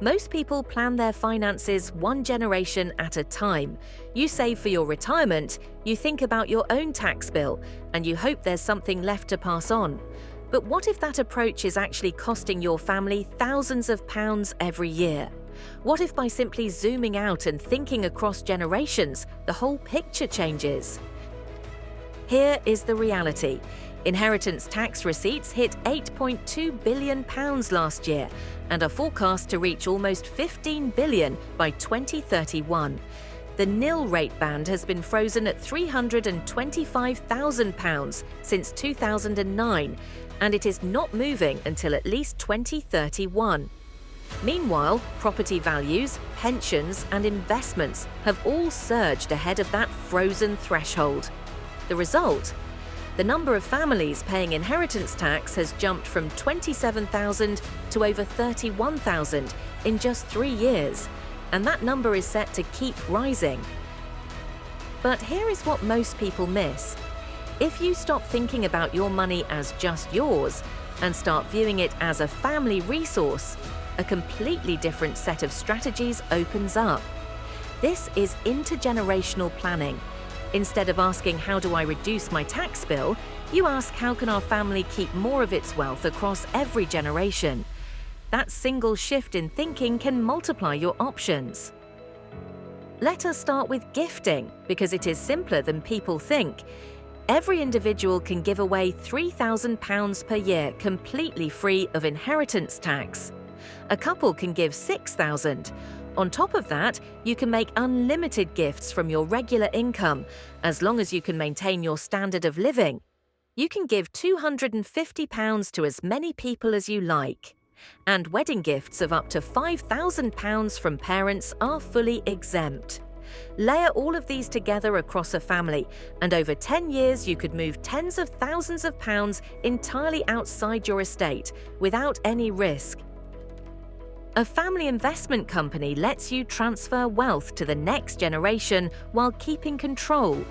Most people plan their finances one generation at a time. You save for your retirement, you think about your own tax bill, and you hope there's something left to pass on. But what if that approach is actually costing your family thousands of pounds every year? What if by simply zooming out and thinking across generations, the whole picture changes? Here is the reality. Inheritance tax receipts hit £8.2 billion last year and are forecast to reach almost £15 billion by 2031. The nil rate band has been frozen at £325,000 since 2009, and it is not moving until at least 2031. Meanwhile, property values, pensions, and investments have all surged ahead of that frozen threshold. The result? The number of families paying inheritance tax has jumped from 27,000 to over 31,000 in just 3 years, and that number is set to keep rising. But here is what most people miss. If you stop thinking about your money as just yours and start viewing it as a family resource, a completely different set of strategies opens up. This is intergenerational planning. Instead of asking, how do I reduce my tax bill, you ask, how can our family keep more of its wealth across every generation? That single shift in thinking can multiply your options. Let us start with gifting, because it is simpler than people think. Every individual can give away £3,000 per year completely free of inheritance tax. A couple can give £6,000. On top of that, you can make unlimited gifts from your regular income, as long as you can maintain your standard of living. You can give £250 to as many people as you like. And wedding gifts of up to £5,000 from parents are fully exempt. Layer all of these together across a family, and over 10 years you could move tens of thousands of pounds entirely outside your estate without any risk. A family investment company lets you transfer wealth to the next generation while keeping control.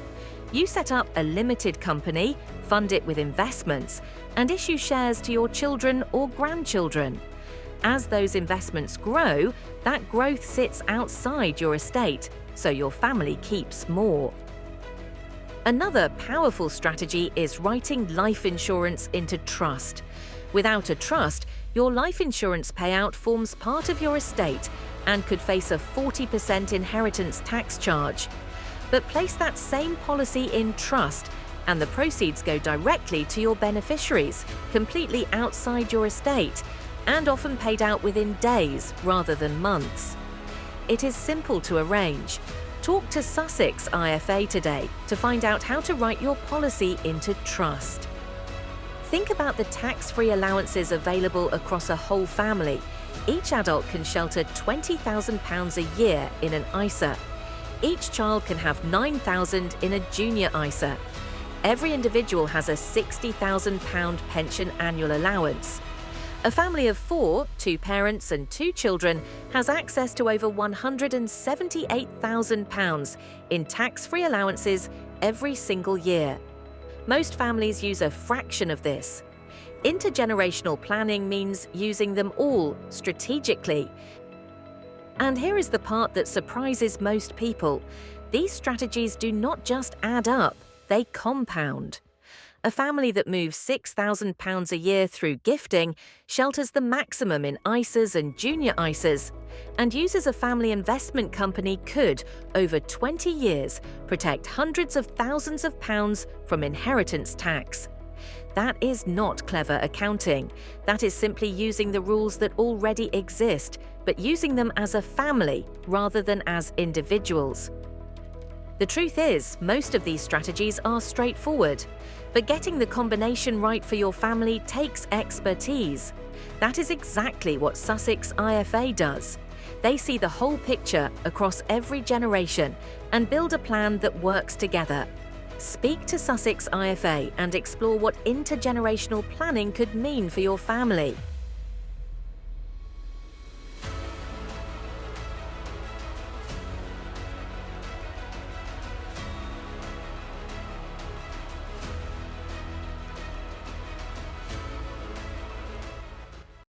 You set up a limited company, fund it with investments, and issue shares to your children or grandchildren. As those investments grow, that growth sits outside your estate, so your family keeps more. Another powerful strategy is writing life insurance into trust. Without a trust, your life insurance payout forms part of your estate and could face a 40% inheritance tax charge. But place that same policy in trust, and the proceeds go directly to your beneficiaries, completely outside your estate, and often paid out within days rather than months. It is simple to arrange. Talk to Sussex IFA today to find out how to write your policy into trust. Think about the tax-free allowances available across a whole family. Each adult can shelter £20,000 a year in an ISA. Each child can have £9,000 in a junior ISA. Every individual has a £60,000 pension annual allowance. A family of 4, 2 parents and 2 children, has access to over £178,000 in tax-free allowances every single year. Most families use a fraction of this. Intergenerational planning means using them all strategically. And here is the part that surprises most people. These strategies do not just add up, they compound. A family that moves £6,000 a year through gifting shelters the maximum in ISAs and junior ISAs, and uses a family investment company could, over 20 years, protect hundreds of thousands of pounds from inheritance tax. That is not clever accounting. That is simply using the rules that already exist, but using them as a family rather than as individuals. The truth is, most of these strategies are straightforward, but getting the combination right for your family takes expertise. That is exactly what Sussex IFA does. They see the whole picture across every generation and build a plan that works together. Speak to Sussex IFA and explore what intergenerational planning could mean for your family.